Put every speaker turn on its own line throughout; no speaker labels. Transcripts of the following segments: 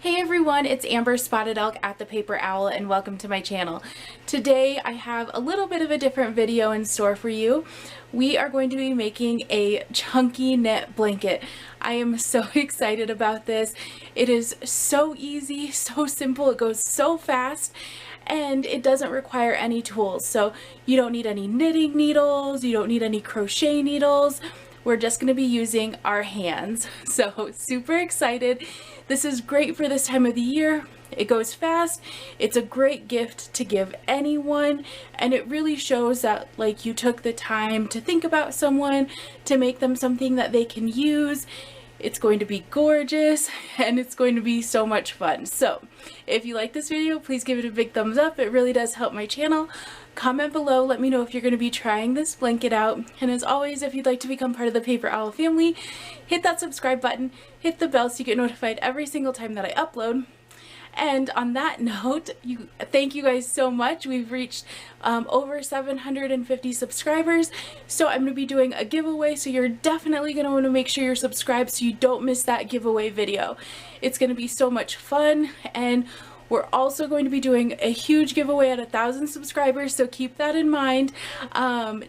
Hey everyone, it's Amber Spotted Elk at the Paper Owl and welcome to my channel. Today I have a little bit of a different video in store for you. We are going to be making a chunky knit blanket. I am so excited about this. It is so easy, so simple, it goes so fast, and it doesn't require any tools. So you don't need any knitting needles, you don't need any crochet needles. We're just going to be using our hands. So super excited. This is great for this time of the year. It goes fast. It's a great gift to give anyone, and it really shows that like you took the time to think about someone, to make them something that they can use. It's going to be gorgeous and it's going to be so much fun. So if you like this video, please give it a big thumbs up. It really does help my channel. Comment below, let me know if you're going to be trying this blanket out. And as always, if you'd like to become part of the Paper Owl family, hit that subscribe button, hit the bell so you get notified every single time that I upload. And on that note, thank you guys so much. We've reached over 750 subscribers. So I'm going to be doing a giveaway. So you're definitely going to want to make sure you're subscribed so you don't miss that giveaway video. It's going to be so much fun. And we're also going to be doing a huge giveaway at 1,000 subscribers. So keep that in mind.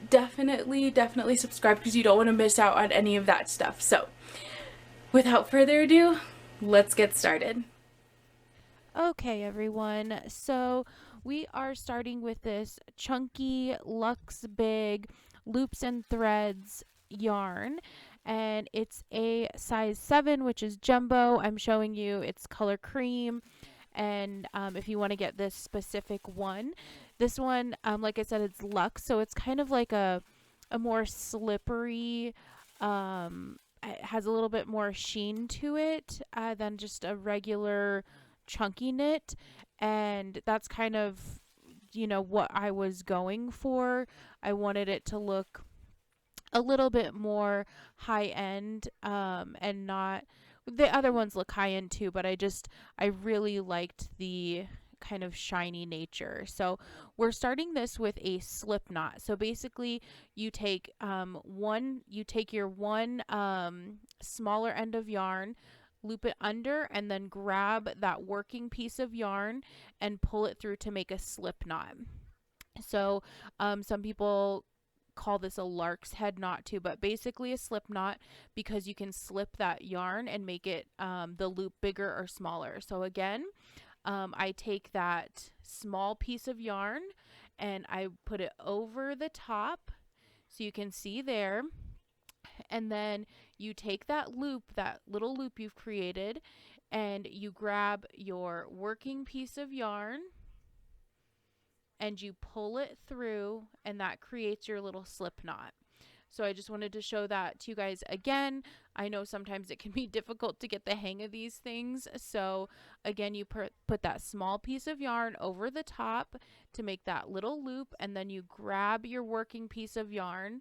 Definitely subscribe because you don't want to miss out on any of that stuff. So without further ado, let's get started.
Okay, everyone, so we are starting with this chunky Luxe Big Loops and Threads yarn, and it's a size 7, which is jumbo. I'm showing you it's color cream, and if you want to get this specific one, this one, like I said, it's Luxe, so it's kind of like a more slippery, it has a little bit more sheen to it than just a regular chunky knit, and that's kind of what I was going for. I wanted it to look a little bit more high end, and not the other ones look high end too, but I really liked the kind of shiny nature. So we're starting this with a slip knot. So basically you take your one smaller end of yarn, loop it under, and then grab that working piece of yarn and pull it through to make a slip knot. So some people call this a lark's head knot too, but basically a slip knot because you can slip that yarn and make it the loop bigger or smaller. So again, I take that small piece of yarn and I put it over the top so you can see there, and then you take that loop, that little loop you've created, and you grab your working piece of yarn and you pull it through, and that creates your little slip knot. So I just wanted to show that to you guys again. I know sometimes it can be difficult to get the hang of these things. So again, you put that small piece of yarn over the top to make that little loop, and then you grab your working piece of yarn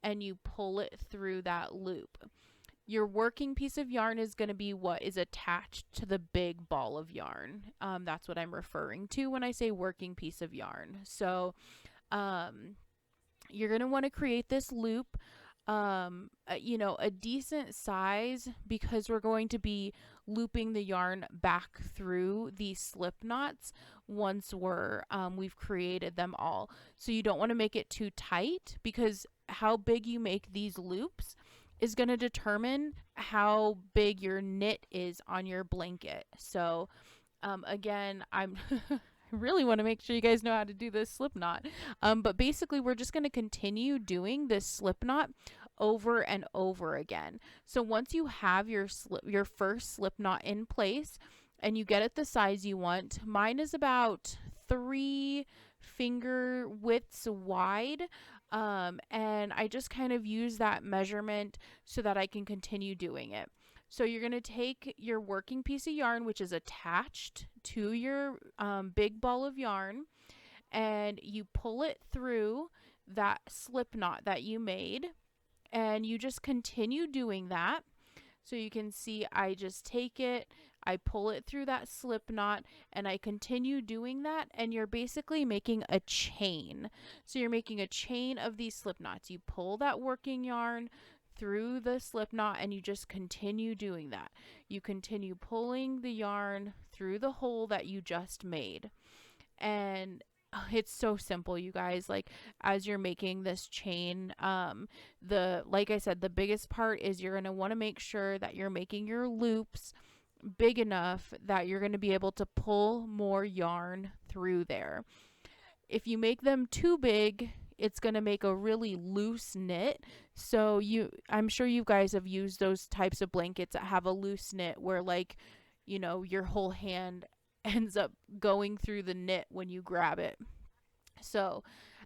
and you pull it through that loop. Your working piece of yarn is going to be what is attached to the big ball of yarn. That's what I'm referring to when I say working piece of yarn. So you're going to want to create this loop, a decent size, because we're going to be looping the yarn back through these slip knots once we've created them all. So you don't want to make it too tight, because how big you make these loops is going to determine how big your knit is on your blanket. So again, I'm I really want to make sure you guys know how to do this slip knot. But basically we're just going to continue doing this slip knot over and over again. So once you have your first slip knot in place and you get it the size you want, mine is about 3 finger widths wide. And I just kind of use that measurement so that I can continue doing it. So you're going to take your working piece of yarn, which is attached to your big ball of yarn, and you pull it through that slip knot that you made, and you just continue doing that. So you can see I just take it, I pull it through that slip knot, and I continue doing that, and you're basically making a chain. So you're making a chain of these slip knots. You pull that working yarn through the slip knot, and you just continue doing that. You continue pulling the yarn through the hole that you just made. And it's so simple, you guys. Like, as you're making this chain, like I said, the biggest part is you're going to want to make sure that you're making your loops big enough that you're going to be able to pull more yarn through there. If you make them too big, it's going to make a really loose knit. So I'm sure you guys have used those types of blankets that have a loose knit where, like, you know, your whole hand ends up going through the knit when you grab it. So,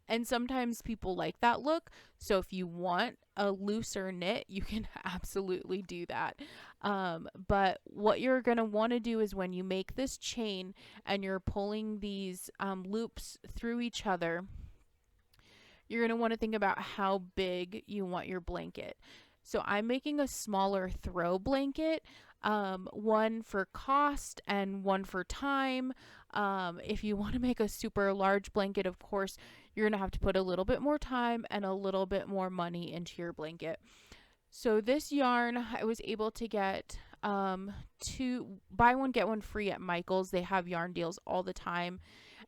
and sometimes people like that look. So if you want a looser knit, you can absolutely do that. But what you're going to want to do is when you make this chain and you're pulling these loops through each other, you're going to want to think about how big you want your blanket. So I'm making a smaller throw blanket, one for cost and one for time. If you want to make a super large blanket, of course, you're going to have to put a little bit more time and a little bit more money into your blanket. So this yarn, I was able to get buy one, get one free at Michael's. They have yarn deals all the time,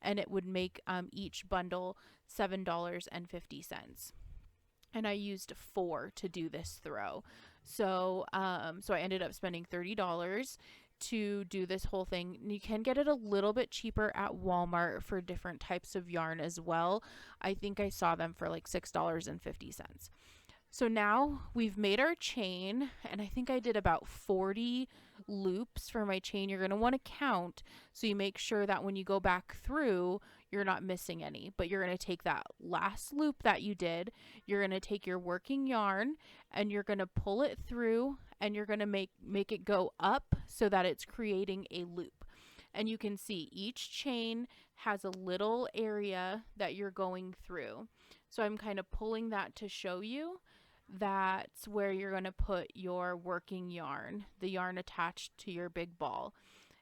and it would make each bundle $7.50. And I used 4 to do this throw. So so I ended up spending $30 to do this whole thing. You can get it a little bit cheaper at Walmart for different types of yarn as well. I think I saw them for like $6.50. So now we've made our chain, and I think I did about 40 loops for my chain. You're going to want to count so you make sure that when you go back through, you're not missing any. But you're going to take that last loop that you did, you're going to take your working yarn, and you're going to pull it through, and you're going to make it go up so that it's creating a loop. And you can see each chain has a little area that you're going through. So I'm kind of pulling that to show you that's where you're going to put your working yarn, the yarn attached to your big ball.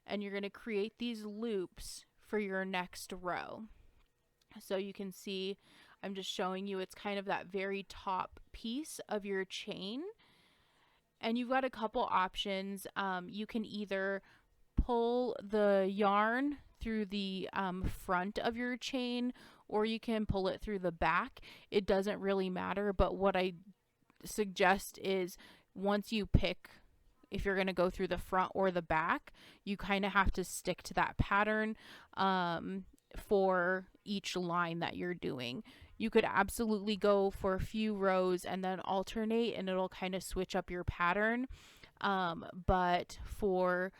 And you're going to create these loops for your next row. So you can see, I'm just showing you, it's kind of that very top piece of your chain. And you've got a couple options. You can either pull the yarn through the front of your chain, or you can pull it through the back. It doesn't really matter, but what I suggest is once you pick if you're going to go through the front or the back, you kind of have to stick to that pattern for each line that you're doing. You could absolutely go for a few rows and then alternate, and it'll kind of switch up your pattern. But for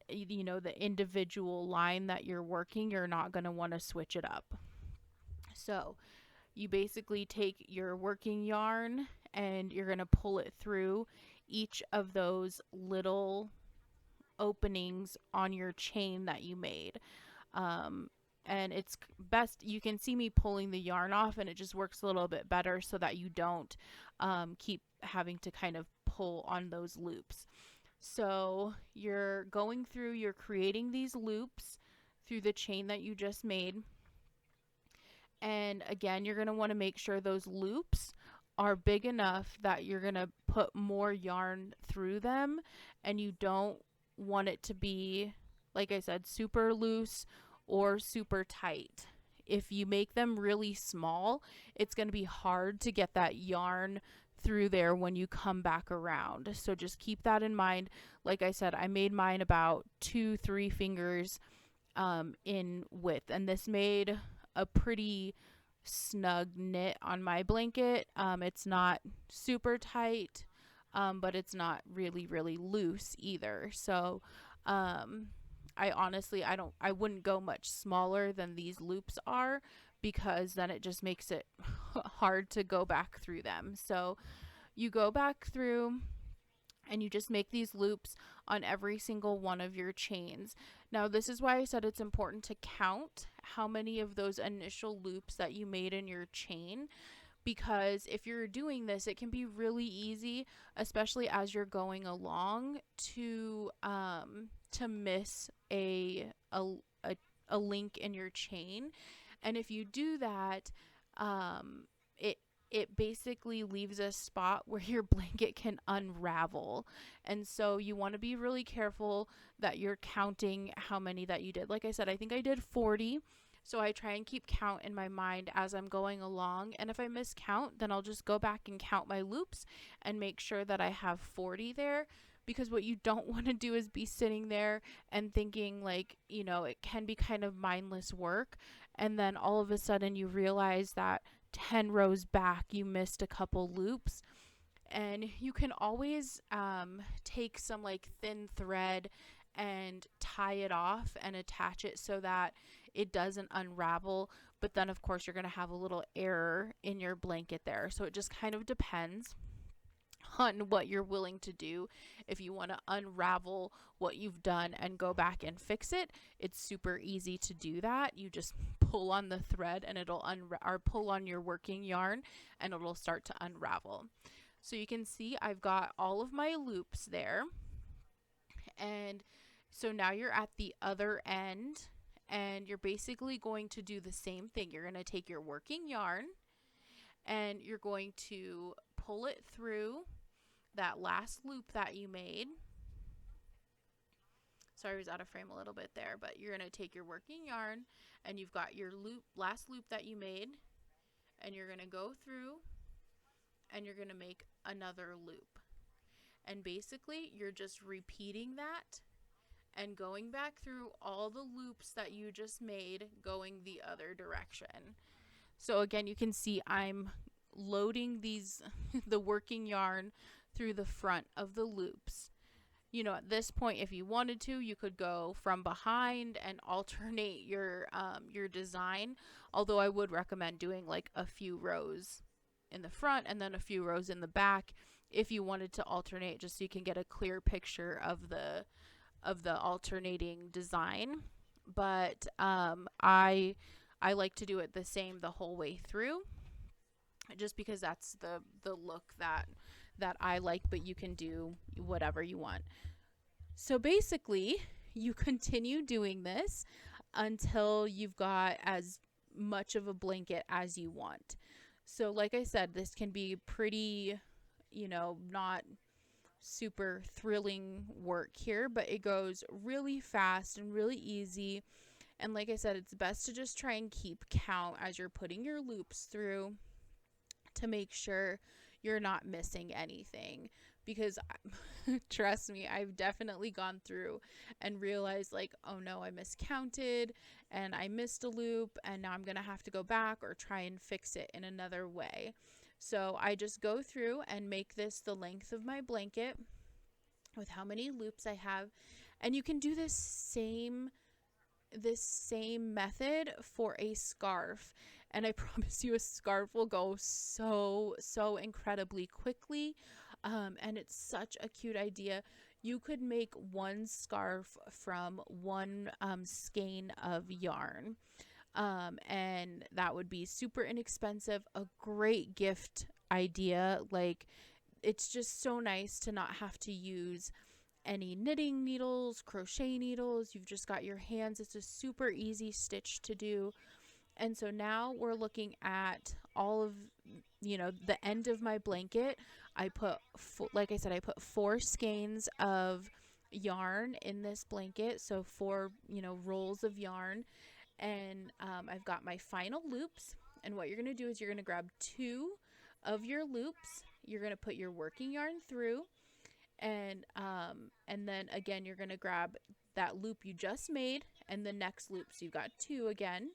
the individual line that you're working, you're not going to want to switch it up. So you basically take your working yarn and you're going to pull it through each of those little openings on your chain that you made. And it's best, you can see me pulling the yarn off, and it just works a little bit better so that you don't keep having to kind of pull on those loops. So you're going through, you're creating these loops through the chain that you just made. And again, you're going to want to make sure those loops are big enough that you're going to put more yarn through them, and you don't want it to be, like I said, super loose or super tight. If you make them really small, it's going to be hard to get that yarn through there when you come back around. So just keep that in mind. Like I said, I made mine about 2-3 fingers in width, and this made a pretty snug knit on my blanket. It's not super tight, but it's not really loose either. So I honestly, I wouldn't go much smaller than these loops are, because then it just makes it hard to go back through them. So you go back through and you just make these loops on every single one of your chains. Now, this is why I said it's important to count how many of those initial loops that you made in your chain, because if you're doing this, it can be really easy, especially as you're going along, to miss a link in your chain. And if you do that, it basically leaves a spot where your blanket can unravel. And so you want to be really careful that you're counting how many that you did. Like I said, I think I did 40. So I try and keep count in my mind as I'm going along. And if I miscount, then I'll just go back and count my loops and make sure that I have 40 there. Because what you don't want to do is be sitting there and thinking, like, it can be kind of mindless work. And then all of a sudden you realize that 10 rows back you missed a couple loops. And you can always take some like thin thread and tie it off and attach it so that it doesn't unravel. But then of course you're going to have a little error in your blanket there. So it just kind of depends on what you're willing to do. If you want to unravel what you've done and go back and fix it, it's super easy to do that. You just pull on the thread and it'll or pull on your working yarn and it'll start to unravel. So you can see I've got all of my loops there. And so now you're at the other end and you're basically going to do the same thing. You're going to take your working yarn and you're going to pull it through that last loop that you made. Sorry, I was out of frame a little bit there, but you're going to take your working yarn and you've got your last loop that you made, and you're going to go through and you're going to make another loop. And basically you're just repeating that and going back through all the loops that you just made going the other direction. So again, you can see I'm loading the working yarn through the front of the loops. At this point, if you wanted to, you could go from behind and alternate your design. Although I would recommend doing like a few rows in the front and then a few rows in the back if you wanted to alternate, just so you can get a clear picture of the alternating design. But I like to do it the same the whole way through, just because that's the look that I like, but you can do whatever you want. So basically, you continue doing this until you've got as much of a blanket as you want. So like I said, this can be pretty, not super thrilling work here, but it goes really fast and really easy. And like I said, it's best to just try and keep count as you're putting your loops through to make sure you're not missing anything. Because trust me, I've definitely gone through and realized like, oh no, I miscounted and I missed a loop and now I'm going to have to go back or try and fix it in another way. So I just go through and make this the length of my blanket with how many loops I have. And you can do this same method for a scarf, and I promise you a scarf will go so incredibly quickly, and it's such a cute idea. You could make one scarf from one skein of yarn, and that would be super inexpensive, a great gift idea. Like, it's just so nice to not have to use any knitting needles, crochet needles. You've just got your hands. It's a super easy stitch to do. And so now we're looking at all of, the end of my blanket. I put, like I said, I put 4 skeins of yarn in this blanket. So 4, rolls of yarn. And I've got my final loops. And what you're going to do is you're going to grab 2 of your loops. You're going to put your working yarn through. And then again, you're going to grab that loop you just made and the next loop. So you've got 2 again,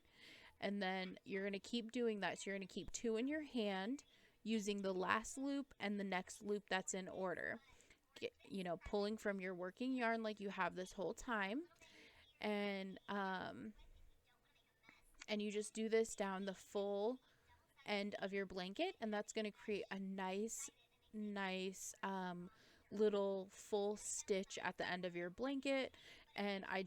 and then you're going to keep doing that. So you're going to keep 2 in your hand using the last loop and the next loop that's in order. Pulling from your working yarn like you have this whole time. And you just do this down the full end of your blanket, and that's going to create a nice little full stitch at the end of your blanket. And I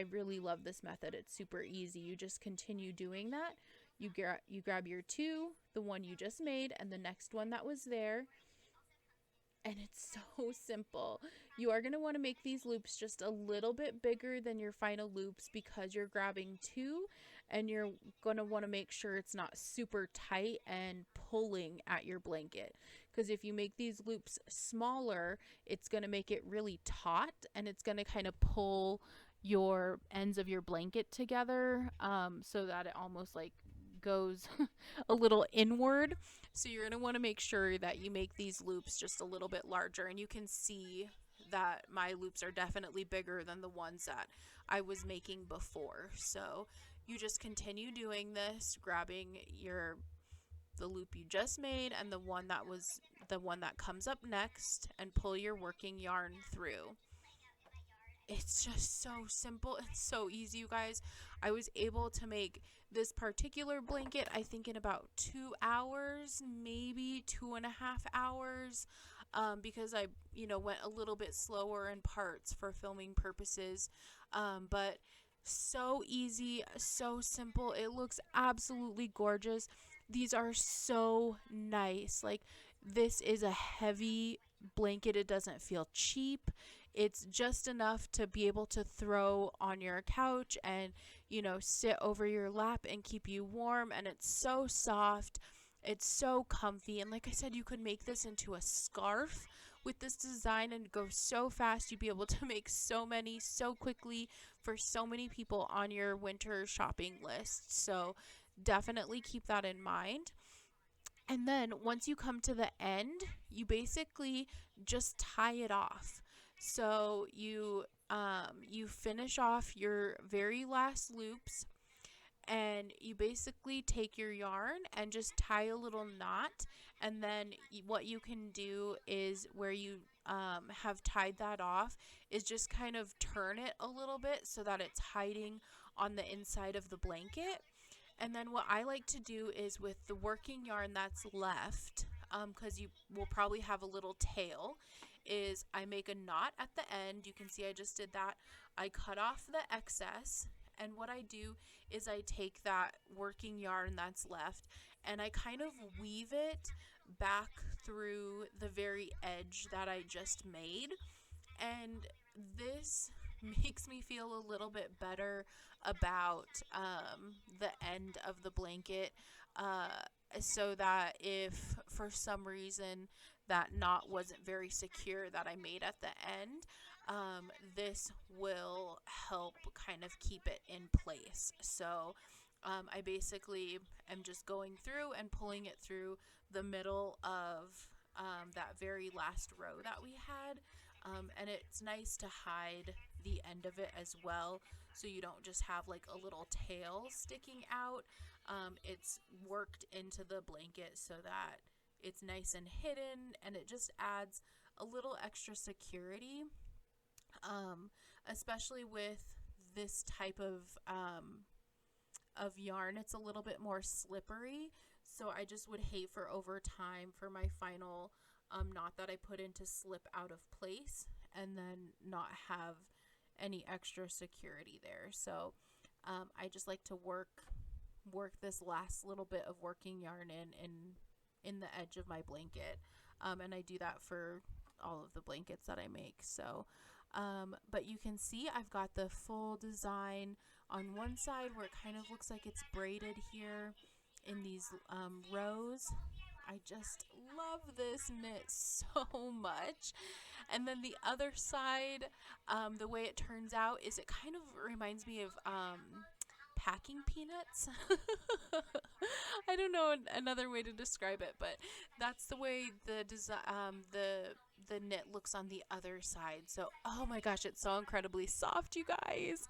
really love this method. It's super easy. You just continue doing that. You grab your 2, the one you just made and the next one that was there,
and it's so simple. You are going to want to make these loops just a little bit bigger than your final loops because you're grabbing two, and you're going to want to make sure it's not super tight and pulling at your blanket, because if you make these loops smaller, it's going to make it really taut, and it's going to kind of pull your ends of your blanket together, so that it almost like goes a little inward. So you're going to want to make sure that you make these loops just a little bit larger, and you can see that my loops are definitely bigger than the ones that I was making before. So you just continue doing this, grabbing the loop you just made and the one that comes up next, and pull your working yarn through. It's just so simple. It's so easy, you guys. I was able to make this particular blanket, I think, in about 2 hours, maybe 2.5 hours, because I, went a little bit slower in parts for filming purposes. But so easy, so simple. It looks absolutely gorgeous. These are so nice. Like, this is a heavy blanket. It doesn't feel cheap. It's just enough to be able to throw on your couch and, sit over your lap and keep you warm. And it's so soft. It's so comfy. And like I said, you could make this into a scarf with this design and go so fast. You'd be able to make so many so quickly for so many people on your winter shopping list. So definitely keep that in mind. And then once you come to the end, you basically just tie it off. So you finish off your very last loops, and you basically take your yarn and just tie a little knot. And then what you can do is, where you have tied that off, is just kind of turn it a little bit so that it's hiding on the inside of the blanket. And then what I like to do is, with the working yarn that's left, because you will probably have a little tail, is I make a knot at the end. You can see I just did that. I cut off the excess, and what I do is I take that working yarn that's left, and I kind of weave it back through the very edge that I just made. And this makes me feel a little bit better about the end of the blanket, so that if for some reason that knot wasn't very secure that I made at the end, this will help kind of keep it in place. So I basically am just going through and pulling it through the middle of that very last row that we had. And it's nice to hide the end of it as well, so you don't just have like a little tail sticking out. It's worked into the blanket so that it's nice and hidden, and it just adds a little extra security, especially with this type of yarn. It's a little bit more slippery, so I just would hate for over time for my final knot that I put in to slip out of place and then not have any extra security there. So I just like to work this last little bit of working yarn in the edge of my blanket, and I do that for all of the blankets that I make. So but you can see I've got the full design on one side, where it kind of looks like it's braided here in these rows. I just love this knit so much. And then the other side, the way it turns out is, it kind of reminds me of packing peanuts. I don't know another way to describe it, but that's the way the design, the knit looks on the other side. So, oh my gosh, it's so incredibly soft, you guys.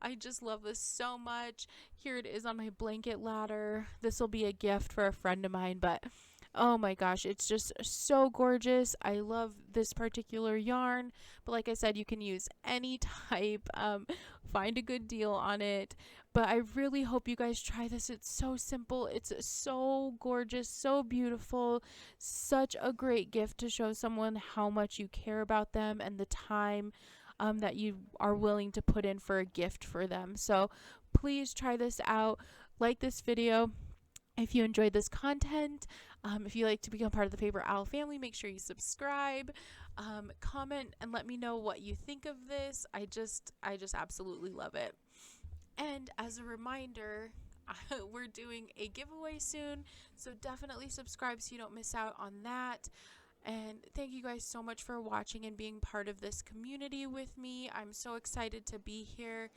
I just love this so much. Here it is on my blanket ladder. This will be a gift for a friend of mine, but oh my gosh, it's just so gorgeous. I love this particular yarn, but like I said, you can use any type. Find a good deal on it. But I really hope you guys try this. It's so simple. It's so gorgeous, so beautiful. Such a great gift to show someone how much you care about them, and the time that you are willing to put in for a gift for them. So please try this out. Like this video.
If you enjoyed this content, if you like to become part of the Paper Owl family, make sure you subscribe, comment, and let me know what you think of this. I just absolutely love it. And as a reminder, we're doing a giveaway soon, so definitely subscribe so you don't miss out on that. And thank you guys so much for watching and being part of this community with me. I'm so excited to be here.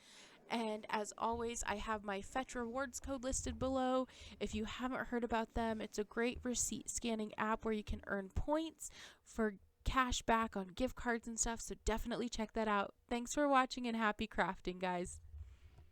And as always, I have my Fetch Rewards code listed below. If you haven't heard about them, it's a great receipt scanning app where you can earn points for cash back on gift cards and stuff. So definitely check that out. Thanks for watching and happy crafting, guys.